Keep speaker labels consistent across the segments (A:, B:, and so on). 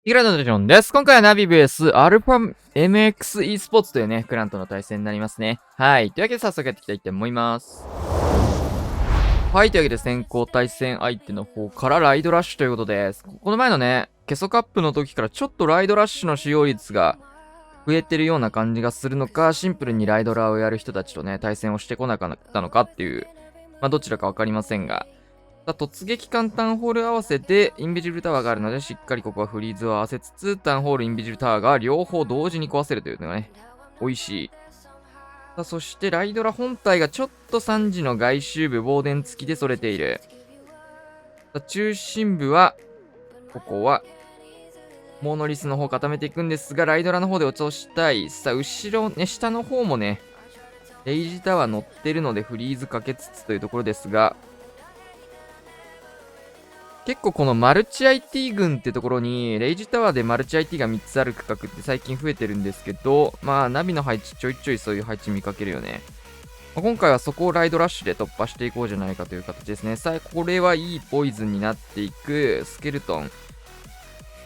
A: イグランドのジョンです。今回はナビ VS アルファ MX e スポーツというね、クランとの対戦になりますね。はい。というわけで早速やっていきたいと思います。はい。というわけで先行対戦相手の方からライドラッシュということです。この前のね、ケソカップの時からちょっとライドラッシュの使用率が増えてるような感じがするのか、シンプルにライドラーをやる人たちとね、対戦をしてこなかったのかっていう、どちらかわかりませんが、突撃艦タウンホール合わせでインビジブルタワーがあるので、しっかりここはフリーズを合わせつつ、タウンホール、インビジブルタワーが両方同時に壊せるというのがね、美味しい。そしてライドラ本体がちょっと3時の外周部、防電付きでそれている。中心部は、ここは、モノリスの方固めていくんですが、ライドラの方で落としたい。さあ、後ろ、ね、下の方もね、レイジタワー乗ってるのでフリーズかけつつというところですが、結構このマルチ IT 群ってところに、レイジタワーでマルチ IT が3つある区画って最近増えてるんですけど、ナビの配置ちょいちょいそういう配置見かけるよね。今回はそこをライドラッシュで突破していこうじゃないかという形ですね。さあ、これはいいポイズンになっていく。スケルトン。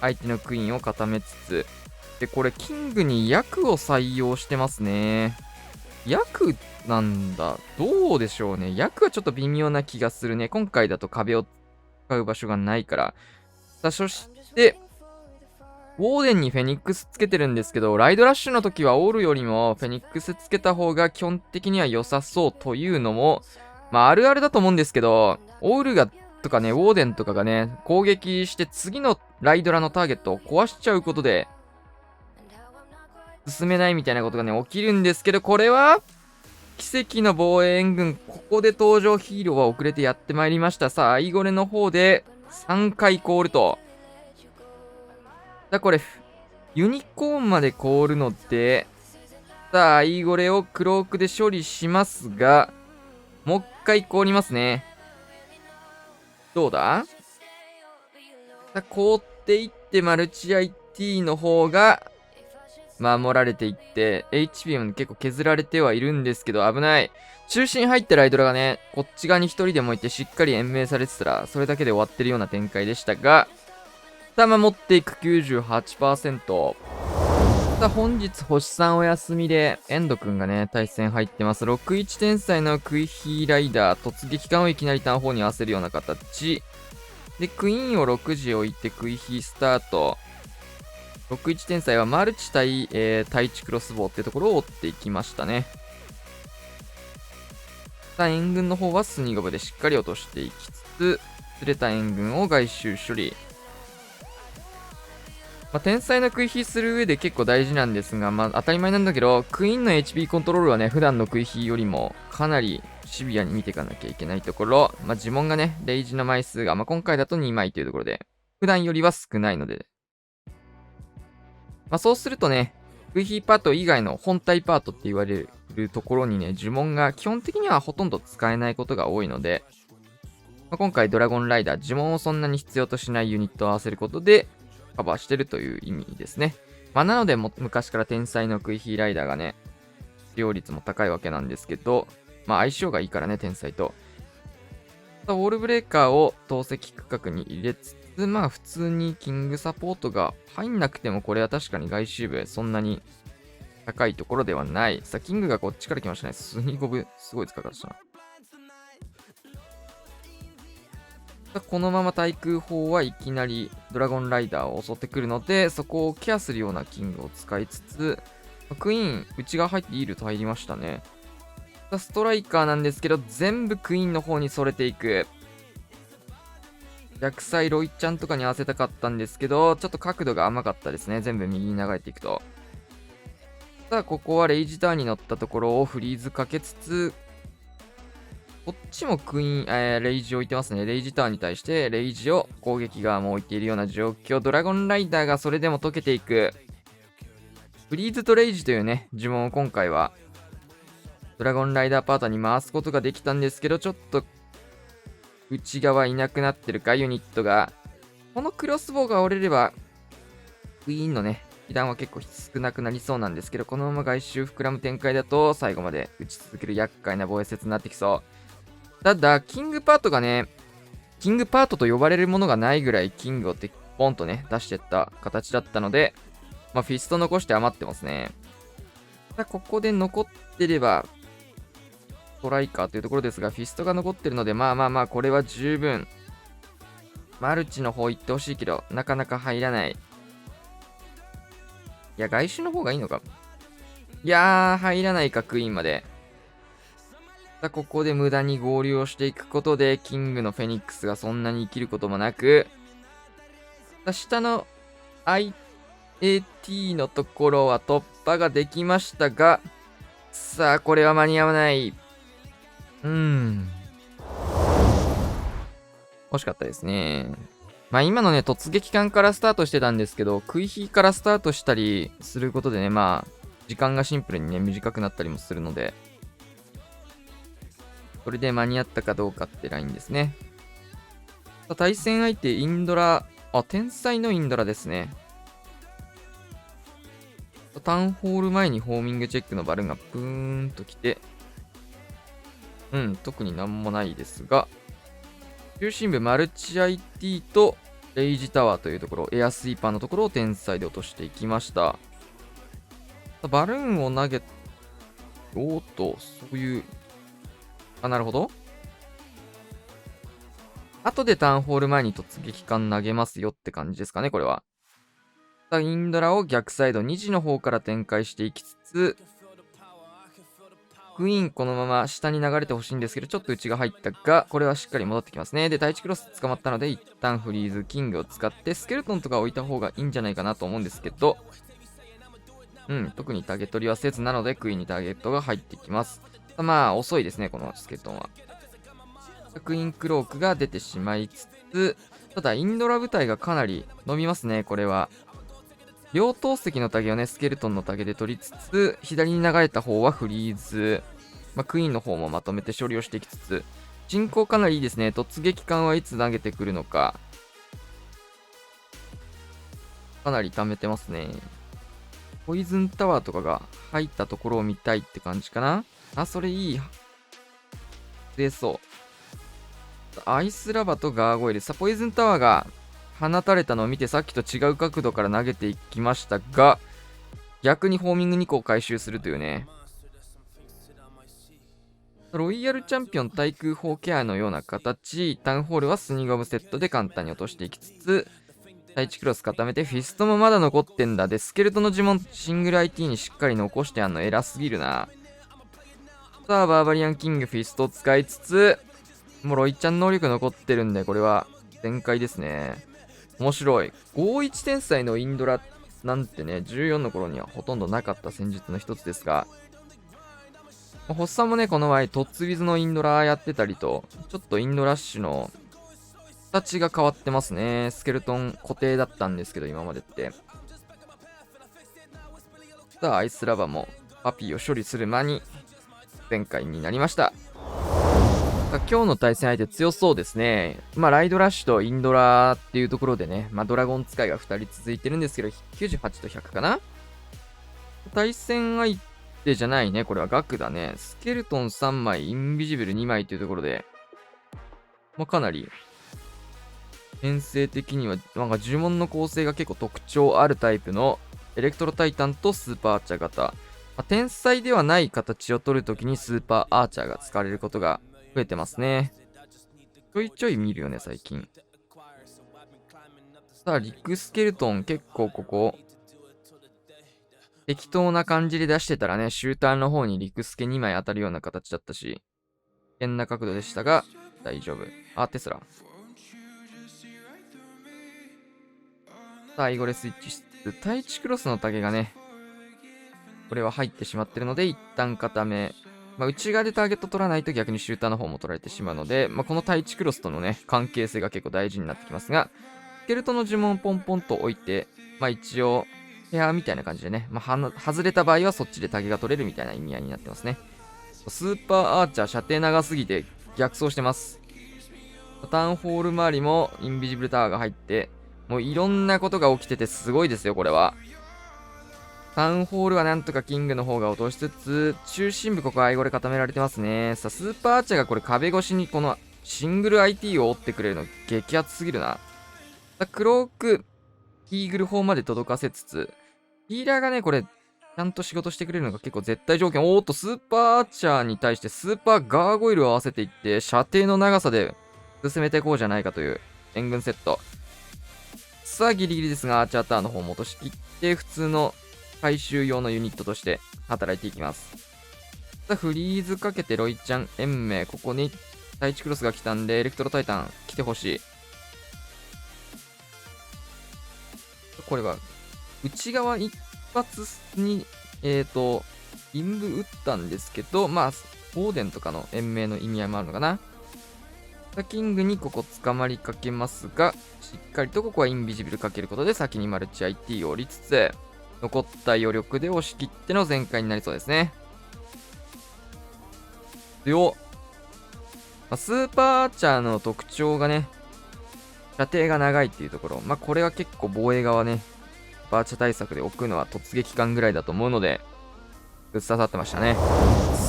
A: 相手のクイーンを固めつつ。で、これ、キングに役を採用してますね。役なんだ。どうでしょうね。役はちょっと微妙な気がするね。今回だと壁を使う場所がないから。さあ、そして、ウォーデンにフェニックスつけてるんですけど、ライドラッシュの時はオールよりもフェニックスつけた方が基本的には良さそうというのも、あるあるだと思うんですけど、オールがとかね、ウォーデンとかがね、攻撃して次のライドラのターゲットを壊しちゃうことで、進めないみたいなことがね、起きるんですけど、これは、奇跡の防衛援軍、ここで登場ヒーローは遅れてやってまいりました。さあ、アイゴレの方で3回コールと。これ、ユニコーンまで凍るので、さあ、アイゴレをクロークで処理しますが、もう一回凍りますね。どうださあ、凍っていってマルチ IT の方が守られていって、HP も結構削られてはいるんですけど、危ない。中心入ったライドラがね、こっち側に一人でもいてしっかり延命されてたら、それだけで終わってるような展開でしたが、さあ、守っていく 98%。さあ、本日星さんお休みで、エンドくんがね、対戦入ってます。61天才のクイヒーライダー、突撃艦をいきなりターン4に合わせるような形。で、クイーンを6時置いてクイヒースタート。61天才はマルチ対、対地クロスボウってところを追っていきましたね。さあ、援軍の方はスニゴブでしっかり落としていきつつ、釣れた援軍を外周処理。天才のクイヒする上で結構大事なんですが、当たり前なんだけど、クイーンの HP コントロールはね、普段のクイヒよりもかなりシビアに見ていかなきゃいけないところ、呪文がね、レイジの枚数が、今回だと2枚というところで、普段よりは少ないので、そうするとね、クイヒパート以外の本体パートって言われるところにね、呪文が基本的にはほとんど使えないことが多いので、今回ドラゴンライダー、呪文をそんなに必要としないユニットを合わせることで、カバーしてるという意味ですね。なので昔から天才のクイヒーライダーがね、使用率も高いわけなんですけど、相性がいいからね、天才と。ウォールブレーカーを投石区画に入れつつ、普通にキングサポートが入んなくても、これは確かに外周部そんなに高いところではない。さあ、キングがこっちから来ましたね。スニゴブ、すごい使い方したな。このまま対空砲はいきなりドラゴンライダーを襲ってくるので、そこをケアするようなキングを使いつつ、クイーン、内側入ってイールと入りましたね。ストライカーなんですけど、全部クイーンの方にそれていく。逆サイロイちゃんとかに合わせたかったんですけど、ちょっと角度が甘かったですね。全部右に流れていくと。さあ、ここはレイジターンに乗ったところをフリーズかけつつ、こっちもクイーン、レイジを置いてますね。レイジターンに対してレイジを攻撃側も置いているような状況。ドラゴンライダーがそれでも溶けていく。フリーズとレイジというね、呪文を今回はドラゴンライダーパートに回すことができたんですけど、ちょっと内側いなくなってるか、ユニットが。このクロスボウが折れれば、クイーンのね、被弾は結構少なくなりそうなんですけど、このまま外周膨らむ展開だと最後まで打ち続ける厄介な防衛説になってきそう。ただ、キングパートがね、キングパートと呼ばれるものがないぐらいキングをポンとね、出してった形だったので、まあ、フィスト残して余ってますね。ここで残ってれば、ストライカーというところですが、フィストが残ってるので、まあまあまあ、これは十分。マルチの方行ってほしいけど、なかなか入らない。いや、外周の方がいいのか。いやー、入らないか、クイーンまで。ここで無駄に合流をしていくことで、キングのフェニックスがそんなに生きることもなく、下の IAT のところは突破ができましたが、さあ、これは間に合わない。惜しかったですね。まあ今のね、突撃艦からスタートしてたんですけど、食い火からスタートしたりすることでね、まあ、時間がシンプルにね、短くなったりもするので、それで間に合ったかどうかってラインですね。対戦相手、インドラ、天才のインドラですね。タウンホール前にホーミングチェックのバルーンがプーンと来て、特になんもないですが、中心部マルチ IT とレイジタワーというところ、エアスイーパーのところを天才で落としていきました。バルーンを投げ、そういう、なるほど。後でタウンホール前に突撃艦投げますよって感じですかね、これは。インドラを逆サイド2時の方から展開していきつつ、クイーンこのまま下に流れてほしいんですけど、ちょっと内が入ったが、これはしっかり戻ってきますね。で、第1クロス捕まったので、一旦フリーズ、キングを使って、スケルトンとか置いた方がいいんじゃないかなと思うんですけど、特にターゲット利はせずなので、クイーンにターゲットが入ってきます。まあ、遅いですね、このスケルトンは。クイーンクロークが出てしまいつつ、ただ、インドラ部隊がかなり伸びますね、これは。両投石のタゲをね、スケルトンのタゲで取りつつ、左に流れた方はフリーズ。クイーンの方もまとめて処理をしていきつつ、進行かなりいいですね。突撃艦はいつ投げてくるのか。かなり貯めてますね。ポイズンタワーとかが入ったところを見たいって感じかな。それいい。で、そう。アイスラバとガーゴイル。ポイズンタワーが放たれたのを見てさっきと違う角度から投げていきましたが、逆にホーミング2個を回収するというね。ロイヤルチャンピオン対空砲ケアのような形、タウンホールはスニゴムセットで簡単に落としていきつつ、第1クロス固めてフィストもまだ残ってんだ。で、スケルトの呪文シングル IT にしっかり残してあんの偉すぎるな。さあ、バーバリアンキングフィストを使いつつ、もうロイちゃん能力残ってるんで、これは全開ですね。面白い。51天才のインドラなんてね、14の頃にはほとんどなかった戦術の一つですが、ホッサンもね、この前、トッツウィズのインドラやってたりと、ちょっとインドラッシュの形が変わってますね。スケルトン固定だったんですけど、今までって。さあ、アイスラバもパピーを処理する間に、前回になりました。今日の対戦相手強そうですね。ライドラッシュとインドラっていうところでね、ドラゴン使いが2人続いてるんですけど、98と100かな。対戦相手じゃないね。これはガクだね。スケルトン3枚、インビジブル2枚というところで、かなり、編成的には、呪文の構成が結構特徴あるタイプのエレクトロタイタンとスーパーアーチャー型。天才ではない形を取るときにスーパーアーチャーが使われることが増えてますね。ちょいちょい見るよね、最近。さあ、リクスケルトン結構ここ、適当な感じで出してたらね、シューターの方にリクスケ2枚当たるような形だったし、危険な角度でしたが、大丈夫。テスラ。さあ、イゴレスイッチしつつ、対地クロスのタゲがね、これは入ってしまってるので、一旦固め。内側でターゲット取らないと逆にシューターの方も取られてしまうので、この対地クロスとのね、関係性が結構大事になってきますが、スケルトの呪文をポンポンと置いて、一応、ペアみたいな感じでね、外れた場合はそっちでタゲが取れるみたいな意味合いになってますね。スーパーアーチャー、射程長すぎて逆走してます。タウンホール周りもインビジブルタワーが入って、もういろんなことが起きててすごいですよ、これは。タウンホールはなんとかキングの方が落としつつ、中心部ここはアイゴレ固められてますね。さあ、スーパーアーチャーがこれ壁越しにこのシングル IT を追ってくれるの激アツすぎるな。クローク、イーグル砲まで届かせつつ、ヒーラーがね、これ、ちゃんと仕事してくれるのが結構絶対条件。おーっと、スーパーアーチャーに対してスーパーガーゴイルを合わせていって、射程の長さで進めていこうじゃないかという援軍セット。さあ、ギリギリですが、アーチャーターンの方も落としきって、普通の回収用のユニットとして働いていきます。さあ、フリーズかけてロイちゃん、延命、ここに第1クロスが来たんで、エレクトロタイタン来てほしい。これは、内側一発に、陰部打ったんですけど、まあ、オーデンとかの延命の意味合いもあるのかな。キングにここ捕まりかけますが、しっかりとここはインビジブルかけることで先にマルチ IT を折りつつ、残った余力で押し切っての全開になりそうですね。強っ。スーパーアーチャーの特徴がね、射程が長いっていうところ。これは結構防衛側ね、バーチャ対策で置くのは突撃艦ぐらいだと思うので、ぶっ刺さってましたね。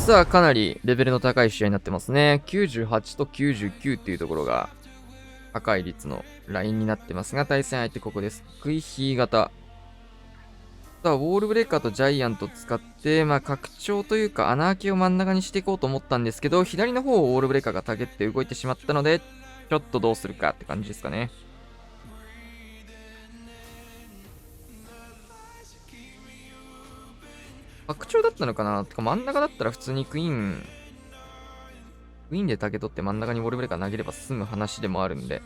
A: さあ、かなりレベルの高い試合になってますね。98と99っていうところが、高い率のラインになってますが、対戦相手ここです。クイヒー型。さあ、ウォールブレーカーとジャイアント使って、拡張というか穴開けを真ん中にしていこうと思ったんですけど、左の方をウォールブレーカーがたげって動いてしまったので、ちょっとどうするかって感じですかね。拡張だったのかな。てか真ん中だったら普通にクイーンで竹取って真ん中にウォールブレーカー投げれば済む話でもあるんで。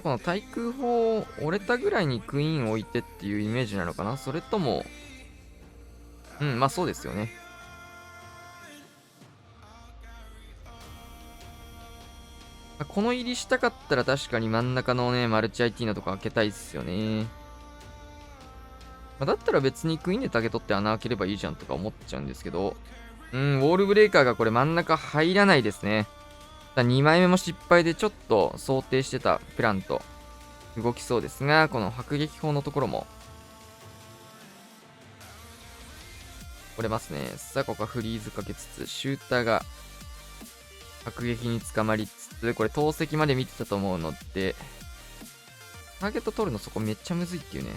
A: この対空砲折れたぐらいにクイーン置いてっていうイメージなのかな。それとも、そうですよね。この入りしたかったら確かに真ん中のね、マルチ IT のとこ開けたいっすよね。だったら別にクイーンで竹取って穴開ければいいじゃんとか思っちゃうんですけど、ウォールブレーカーがこれ真ん中入らないですね。2枚目も失敗でちょっと想定してたプランと動きそうですが、この迫撃砲のところも折れますね。さあ、ここはフリーズかけつつ、シューターが迫撃に捕まりつつ、これ投石まで見てたと思うので、ターゲット取るのそこめっちゃむずいっていうね。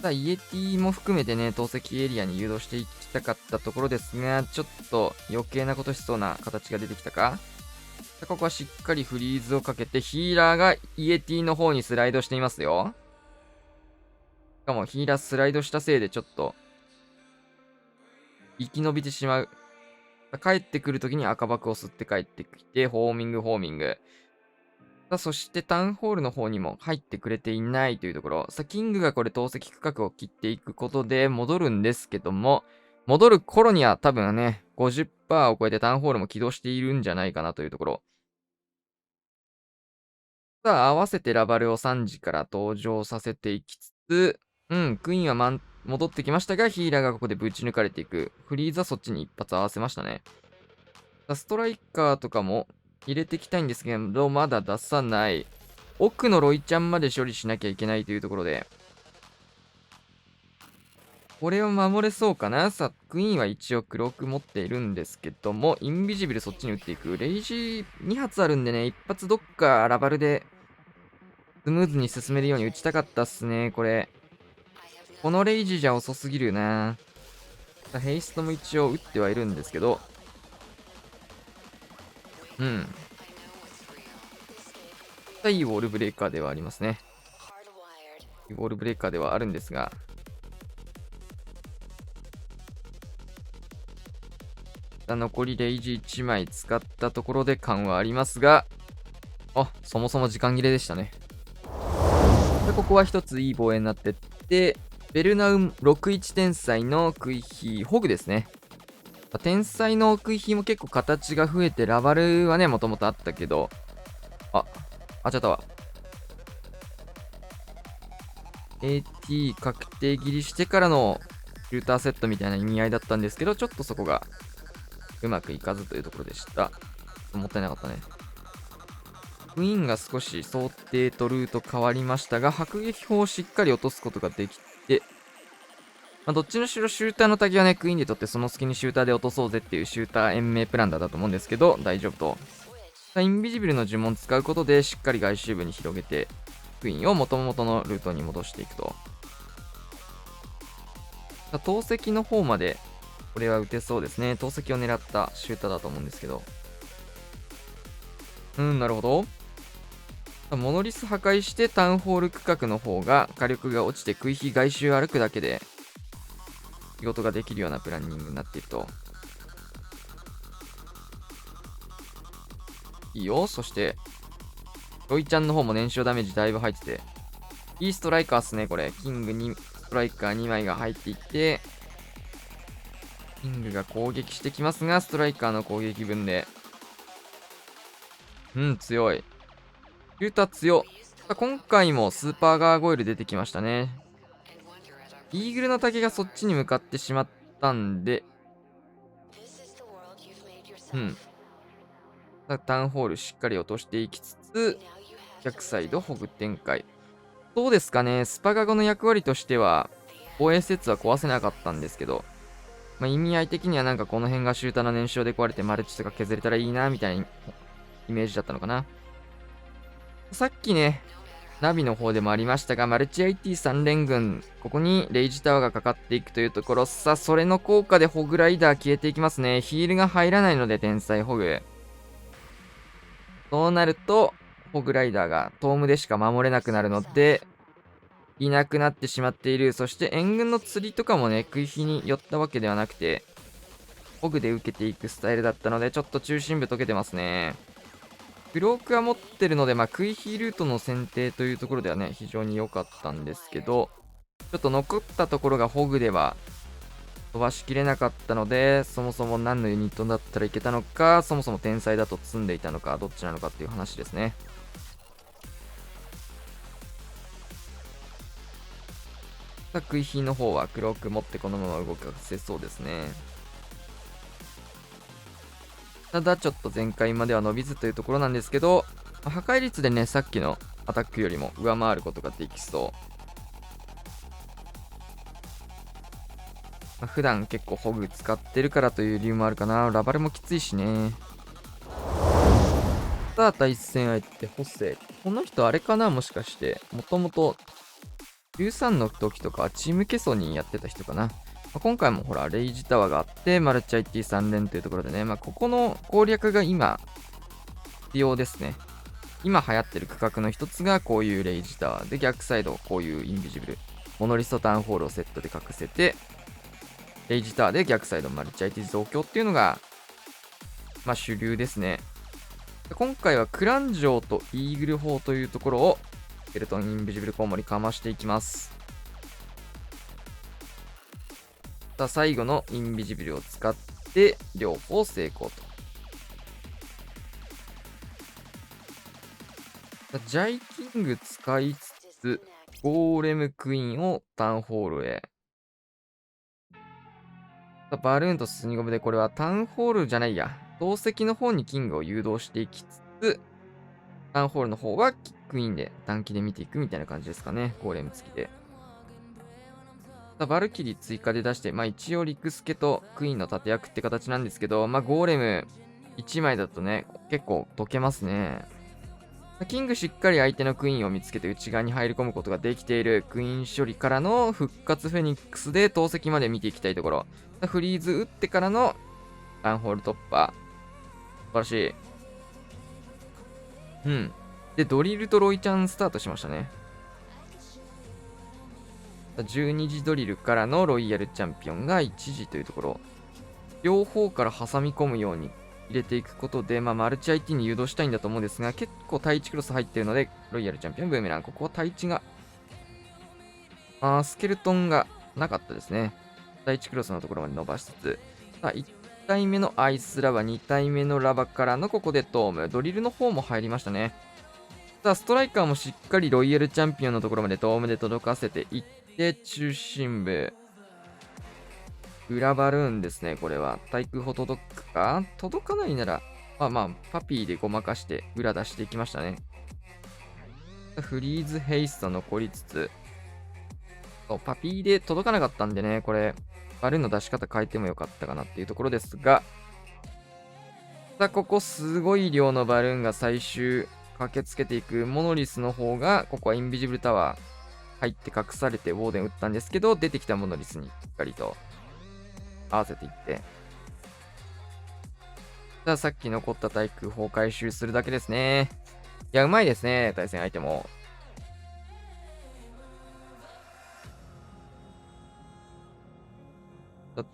A: さあ、イエティも含めてね、投石エリアに誘導していきたかったところですが、ちょっと余計なことしそうな形が出てきたか。さあ、ここはしっかりフリーズをかけて、ヒーラーがイエティの方にスライドしていますよ。しかもヒーラースライドしたせいでちょっと、生き延びてしまう。帰ってくるときに赤爆を吸って帰ってきて、ホーミング。さあ、そしてタウンホールの方にも入ってくれていないというところ。さあ、キングがこれ投石区画を切っていくことで戻るんですけども、戻る頃には多分ね、50% を超えてタウンホールも起動しているんじゃないかなというところ。さあ、合わせてラバルを3時から登場させていきつつ、クイーンは戻ってきましたが、ヒーラーがここでぶち抜かれていく。フリーザそっちに一発合わせましたね。さあ、ストライカーとかも入れていきたいんですけど、まだ出さない。奥のロイちゃんまで処理しなきゃいけないというところで、これを守れそうかな。さあ、クイーンは一応黒く持っているんですけども、インビジブルそっちに打っていく。レイジー2発あるんでね、1発どっかラバルでスムーズに進めるように打ちたかったっすね、これ。このレイジじゃ遅すぎるな。さあ、ヘイストも一応打ってはいるんですけど、いいウォールブレーカーではありますね。いいウォールブレーカーではあるんですが、残りレイジ1枚使ったところで感はありますが、そもそも時間切れでしたね。で、ここは一ついい防衛になってって、ベルナウン61天才のクイヒー、ホグですね。天才のクイヒーも結構形が増えて、ラバルはね、もともとあったけど、ちゃったわ。AT 確定切りしてからのシューターセットみたいな意味合いだったんですけど、ちょっとそこがうまくいかずというところでした。もったいなかったね。クイーンが少し想定とルート変わりましたが、迫撃砲をしっかり落とすことができて、まあ、どっちのしろシューターのタグはね、クイーンで取ってその隙にシューターで落とそうぜっていうシューター延命プランだったと思うんですけど、大丈夫と。インビジブルの呪文使うことでしっかり外周部に広げて、クイーンを元々のルートに戻していくと。投石の方まで、これは打てそうですね。投石を狙ったシューターだと思うんですけど。なるほど。モノリス破壊してタウンホール区画の方が火力が落ちて区域外周歩くだけで仕事ができるようなプランニングになっていると。いいよ。そして、ロイちゃんの方も燃焼ダメージだいぶ入ってて。いいストライカーっすね、これ。キングにストライカー2枚が入っていって、キングが攻撃してきますが、ストライカーの攻撃分で。強い。シューター強。今回もスーパーガーゴイル出てきましたね。イーグルの竹がそっちに向かってしまったんで、タウンホールしっかり落としていきつつ、逆サイドホグ展開。どうですかね、スパガゴの役割としては、防衛施設は壊せなかったんですけど、意味合い的にはなんかこの辺がシューターの燃焼で壊れてマルチとか削れたらいいな、みたいなイメージだったのかな。さっきね、ナビの方でもありましたが、マルチ IT3 連軍、ここにレイジタワーがかかっていくというところ、さあ、それの効果でホグライダー消えていきますね。ヒールが入らないので、天才ホグ。そうなると、ホグライダーがトームでしか守れなくなるので、いなくなってしまっている。そして援軍の釣りとかもね、食い火に寄ったわけではなくて、ホグで受けていくスタイルだったので、ちょっと中心部溶けてますね。ブロークは持ってるので、食い火ルートの選定というところではね、非常に良かったんですけど、ちょっと残ったところがホグでは飛ばしきれなかったので、そもそも何のユニットだったらいけたのか、そもそも天才だと積んでいたのか、どっちなのかっていう話ですね。食い火の方は黒く持ってこのまま動かせそうですね。ただちょっと前回までは伸びずというところなんですけど、破壊率でね、さっきのアタックよりも上回ることができそう。普段結構ホグ使ってるからという理由もあるかな。ラバルもきついしね。さあ、対戦相手、ホセ。この人あれかな、もしかして。もともと、13の時とかチームケソニーやってた人かな。今回もほら、レイジタワーがあって、マルチ IT3 連というところでね、ここの攻略が今、必要ですね。今流行ってる区画の一つがこういうレイジタワーで、逆サイドこういうインビジブル。モノリストタウンホールをセットで隠せて、レイジタワーで逆サイドマルチ IT 増強っていうのが、主流ですね。今回はクランジョーとイーグル砲というところを、スケルトンインビジブルコウモリかましていきます。さあ、最後のインビジブルを使って、両方成功と。ジャイキング使いつつ、ゴーレムクイーンをタウンホールへ。バルーンとスニゴムでこれはタウンホールじゃないや。投石の方にキングを誘導していきつつ、タウンホールの方はクイーンで短期で見ていくみたいな感じですかね。ゴーレム付きで。バルキリー追加で出して、一応リクスケとクイーンの盾役って形なんですけど、ゴーレム1枚だとね、結構解けますね。キングしっかり相手のクイーンを見つけて内側に入り込むことができている。クイーン処理からの復活フェニックスで投石まで見ていきたいところ。フリーズ打ってからのタウンホール突破。素晴らしい。で、ドリルとロイちゃんスタートしましたね。12時ドリルからのロイヤルチャンピオンが1時というところ。両方から挟み込むように入れていくことで、マルチ IT に誘導したいんだと思うんですが、結構対地クロス入ってるので、ロイヤルチャンピオンブーメラン。ここは対地が、スケルトンがなかったですね。対地クロスのところまで伸ばしつつ、さあ、1体目のアイスラバ、2体目のラバからのここでトーム。ドリルの方も入りましたね。さあ、ストライカーもしっかりロイヤルチャンピオンのところまでトームで届かせていって、中心部。裏バルーンですね、これは。対空砲届くか届かないなら、パピーでごまかして裏出していきましたね。フリーズヘイスト残りつつ、そうパピーで届かなかったんでね、これ、バルーンの出し方変えてもよかったかなっていうところですが、さあ、ここすごい量のバルーンが最終駆けつけていくモノリスの方が、ここはインビジブルタワー入って隠されてウォーデン打ったんですけど、出てきたモノリスにしっかりと合わせていって、さあ、さっき残った対空砲を回収するだけですね。いや、うまいですね、対戦相手も。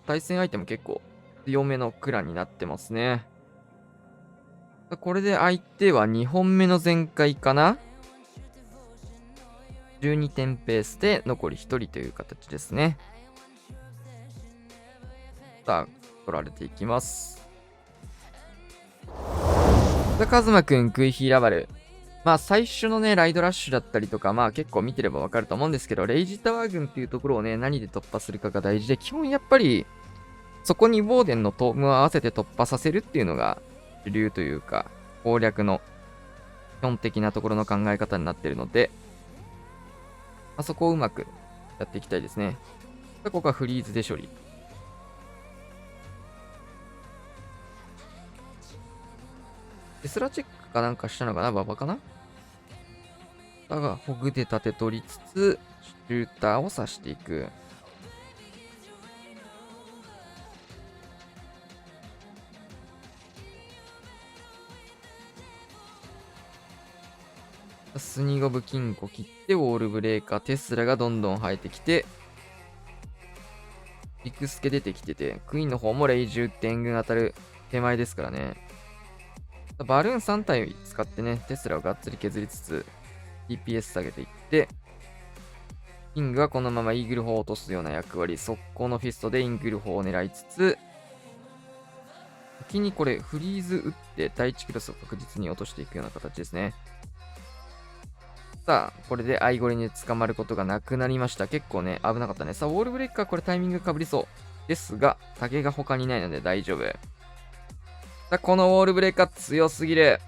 A: 対戦相手も結構強めのクランになってますね。これで相手は2本目の全開かな ?12 点ペースで残り1人という形ですね。さあ、取られていきます。さあ、カズマくん、クイヒーラバル。まあ、最初のね、ライドラッシュだったりとか、まあ結構見てればわかると思うんですけど、レイジタワー軍っていうところをね、何で突破するかが大事で、基本やっぱり、そこにウォーデンのトームを合わせて突破させるっていうのが主流というか、攻略の基本的なところの考え方になっているので、まあ、そこをうまくやっていきたいですね。ここはフリーズで処理。テスラチェックかなんかしたのかな、ババかな。だが、ホグで立て取りつつ、シューターを刺していく。スニゴブ金庫切って、ウォールブレーカー、テスラがどんどん生えてきて、ビクスケ出てきてて、クイーンの方もレイジ打って援軍当たる手前ですからね。バルーン3体使ってね、テスラをがっつり削りつつ、DPS 下げていって、キングはこのままイーグル砲を落とすような役割、速攻のフィストでイーグル砲を狙いつつ、先にこれフリーズ打って第1クロスを確実に落としていくような形ですね。さあ、これでアイゴレに捕まることがなくなりました。結構ね、危なかったね。さあ、ウォールブレイカーこれタイミングかぶりそう。ですが、タゲが他にいないので大丈夫。さあ、このウォールブレイカー強すぎる。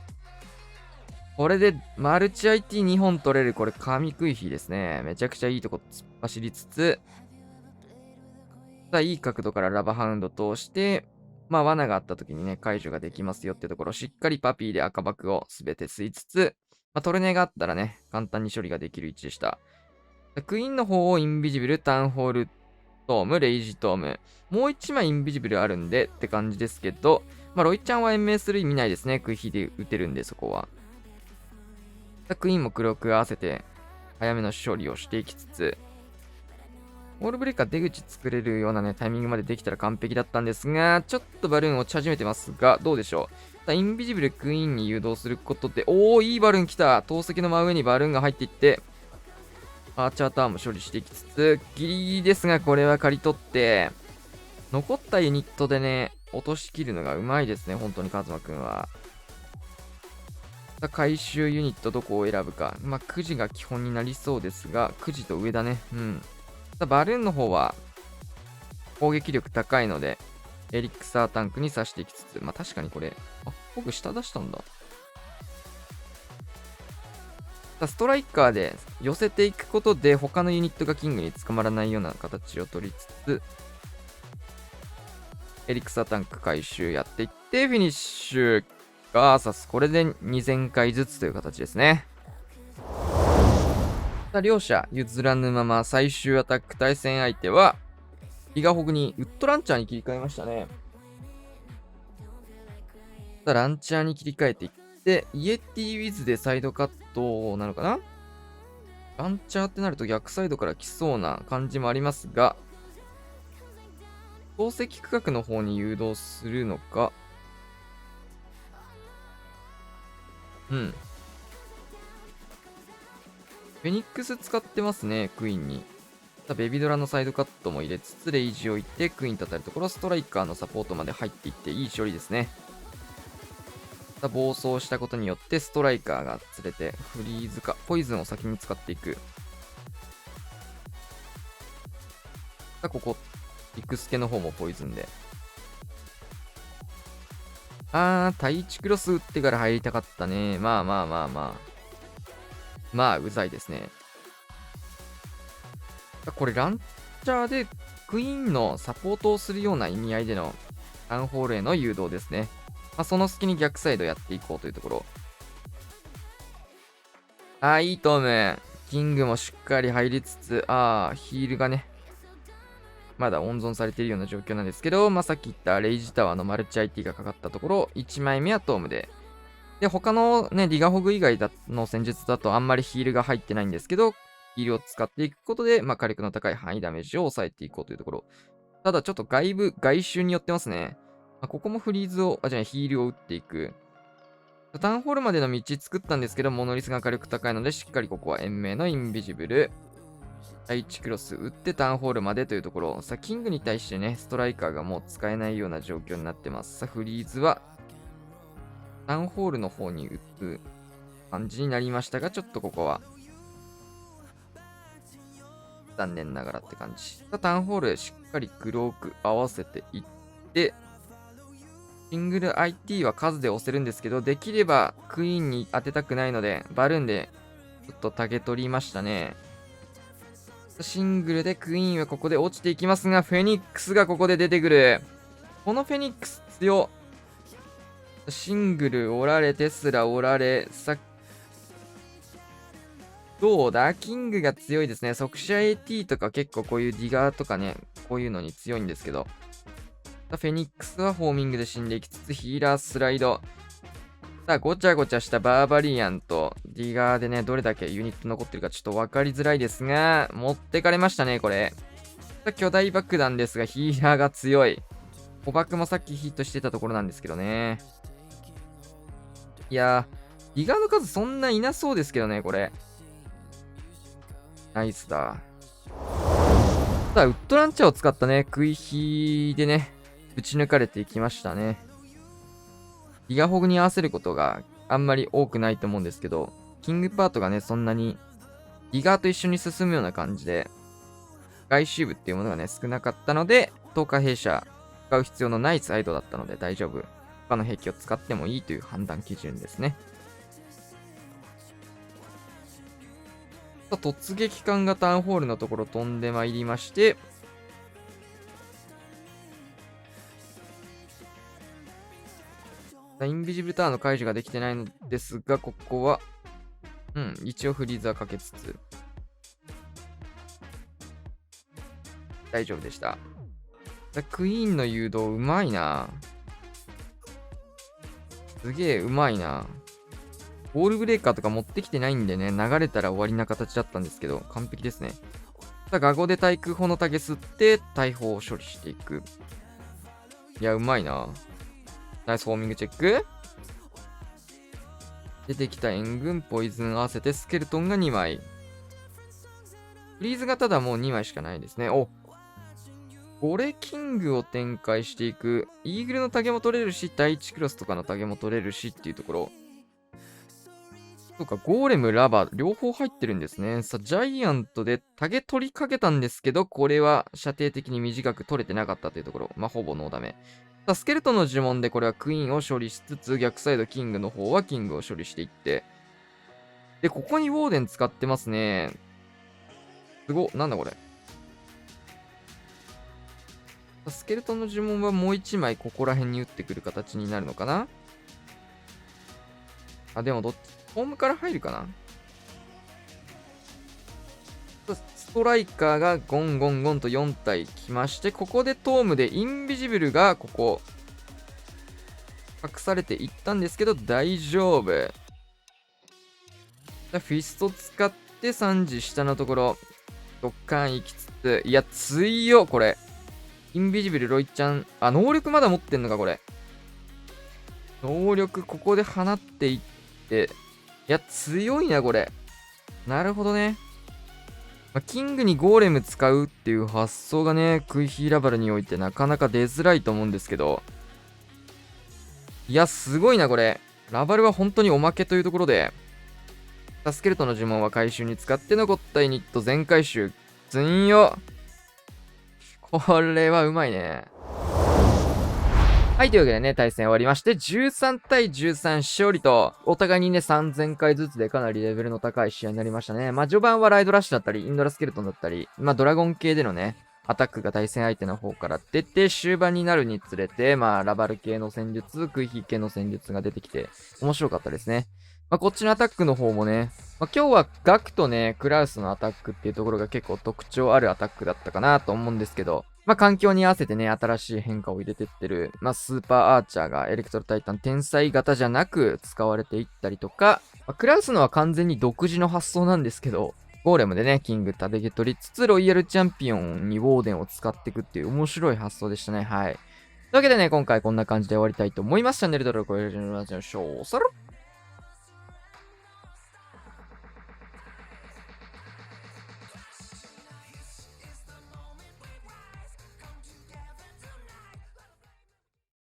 A: これでマルチ IT2 本取れる。これ神食い火ですね。めちゃくちゃいいとこ突っ走りつつ、さあ、いい角度からラバハウンド通して、まあ、罠があった時にね、解除ができますよってところ、しっかりパピーで赤バクをすべて吸いつつ、まあ、トルネがあったらね、簡単に処理ができる位置でした。クイーンの方をインビジブル、タウンホールトーム、レイジトーム。もう1枚インビジブルあるんでって感じですけど、まあ、ロイちゃんは延命する意味ないですね。クイヒで打てるんで、そこは。クイーンも黒く合わせて、早めの処理をしていきつつ、ウォールブレイカー出口作れるようなね、タイミングまでできたら完璧だったんですが、ちょっとバルーン落ち始めてますが、どうでしょう。インビジブルクイーンに誘導することで、いいバルーン来た。投石の真上にバルーンが入っていって、アーチャーターンも処理していきつつ、ギリギリですが、これは刈り取って、残ったユニットでね、落としきるのがうまいですね、本当にカズマくんは。回収ユニットどこを選ぶか。まあ、9時が基本になりそうですが、9時と上だね。うん。バルーンの方は攻撃力高いので、エリクサータンクに刺していきつつ、まあ確かにこれ、僕下出したんだ。ストライカーで寄せていくことで、他のユニットがキングに捕まらないような形を取りつつ、エリクサータンク回収やっていって、フィニッシュガーサス、これで2全回ずつという形ですね。両者譲らぬまま最終アタック対戦相手は、ギガホグにウッドランチャーに切り替えましたね。ランチャーに切り替えていって、イエティウィズでサイドカットなのかな。ランチャーってなると逆サイドから来そうな感じもありますが、投石区画の方に誘導するのか。うん。フェニックス使ってますね、クイーンに。ベビドラのサイドカットも入れつつ、レイジを置いて、クイーン立たれるところ、ストライカーのサポートまで入っていって、いい処理ですね。暴走したことによって、ストライカーが釣れて、フリーズか、ポイズンを先に使っていく。ここ、ビクスケの方もポイズンで。対1クロス打ってから入りたかったね。まあ、うざいですね。これランチャーでクイーンのサポートをするような意味合いでのタウンホールへの誘導ですね。その隙に逆サイドやっていこうというところ。いいトム。キングもしっかり入りつつ、ヒールがね、まだ温存されているような状況なんですけど、さっき言ったレイジタワーのマルチ IT がかかったところ、1枚目はトームで。で、他のね、リガホグ以外の戦術だとあんまりヒールが入ってないんですけど、ヒールを使っていくことで、火力の高い範囲ダメージを抑えていこうというところ。ただちょっと外周によってますね。ここもフリーズを、ヒールを打っていく。タウンホールまでの道作ったんですけど、モノリスが火力高いので、しっかりここは延命のインビジブル。第1クロス打ってタウンホールまでというところ。キングに対してね、ストライカーがもう使えないような状況になってます。フリーズは、タウンホールの方に打つ感じになりましたが、ちょっとここは、残念ながらって感じ。タウンホールしっかりクローク合わせていって、シングル IT は数で押せるんですけど、できればクイーンに当てたくないので、バルーンでちょっとタゲ取りましたね。シングルでクイーンはここで落ちていきますが、フェニックスがここで出てくる。このフェニックス強。シングル折られ、テスラ折られ、どうだキングが強いですね。即射 AT とか結構こういうディガーとかね、こういうのに強いんですけど。フェニックスはフォーミングで死んでいきつつ、ヒーラースライド。ごちゃごちゃしたバーバリアンとディガーでね、どれだけユニット残ってるかちょっと分かりづらいですが、持ってかれましたね、これ。巨大爆弾ですが、ヒーラーが強い。捕獲もさっきヒットしてたところなんですけどね。いやー、ディガーの数そんないなそうですけどね、これ。ナイスだ。ウッドランチャーを使ったね、食い火でね、打ち抜かれていきましたね。ギガホグに合わせることがあんまり多くないと思うんですけど、キングパートがね、そんなにギガーと一緒に進むような感じで、外周部っていうものがね、少なかったので、透過弊社使う必要のないサイドだったので大丈夫。他の兵器を使ってもいいという判断基準ですね。突撃艦がタウンホールのところ飛んでまいりまして、インビジブルタワーの解除ができてないのですが、ここは、一応フリーザーかけつつ、大丈夫でした。クイーンの誘導うまいな。すげえうまいな。ボールブレーカーとか持ってきてないんでね、流れたら終わりな形だったんですけど、完璧ですね。ガゴで対空砲のタゲ吸って、大砲を処理していく。いや、うまいな。ナイスフォーミングチェック。出てきた援軍、ポイズン合わせて、スケルトンが2枚。フリーズがただもう2枚しかないですね。ゴレキングを展開していく。イーグルのタゲも取れるし、第1クロスとかのタゲも取れるしっていうところ。そうか、ゴーレム、ラバ、両方入ってるんですね。ジャイアントでタゲ取りかけたんですけど、これは射程的に短く取れてなかったというところ。ほぼノーダメ。スケルトンの呪文でこれはクイーンを処理しつつ、逆サイドキングの方はキングを処理していって。で、ここにウォーデン使ってますね。すごっ、なんだこれ。スケルトンの呪文はもう1枚ここら辺に打ってくる形になるのかな。でもホームから入るかな。ストライカーがゴンゴンゴンと4体来まして、ここでトームでインビジブルがここ隠されていったんですけど大丈夫。フィスト使って3時下のところドッカン行きつつ、いや強っこれ。インビジブルロイちゃん、能力まだ持ってんのかこれ。能力ここで放っていって、いや強いなこれ。なるほどね。キングにゴーレム使うっていう発想がね、クイヒーラバルにおいてなかなか出づらいと思うんですけど、いやすごいなこれ。ラバルは本当におまけというところで、スケルトの呪文は回収に使って残ったユニット全回収。ずんよ。これはうまいね。はい、というわけでね、対戦終わりまして、13対13勝利と、お互いにね、3000回ずつでかなりレベルの高い試合になりましたね。まあ、序盤はライドラッシュだったり、インドラスケルトンだったり、まあ、ドラゴン系でのね、アタックが対戦相手の方から出て、終盤になるにつれて、まあ、ラバル系の戦術、クイヒ系の戦術が出てきて、面白かったですね。まあ、こっちのアタックの方もね、まあ、今日はガクとね、クラウスのアタックっていうところが結構特徴あるアタックだったかなと思うんですけど、まあ、環境に合わせてね、新しい変化を入れてってる、まあ、スーパーアーチャーがエレクトロタイタン天才型じゃなく使われていったりとか、まあ、クラウスのは完全に独自の発想なんですけど、ゴーレムでね、キングタデゲ取りつつ、ロイヤルチャンピオンにウォーデンを使っていくっていう面白い発想でしたね。はい。というわけでね、今回こんな感じで終わりたいと思います。チャンネル登録お願いしましょう。それ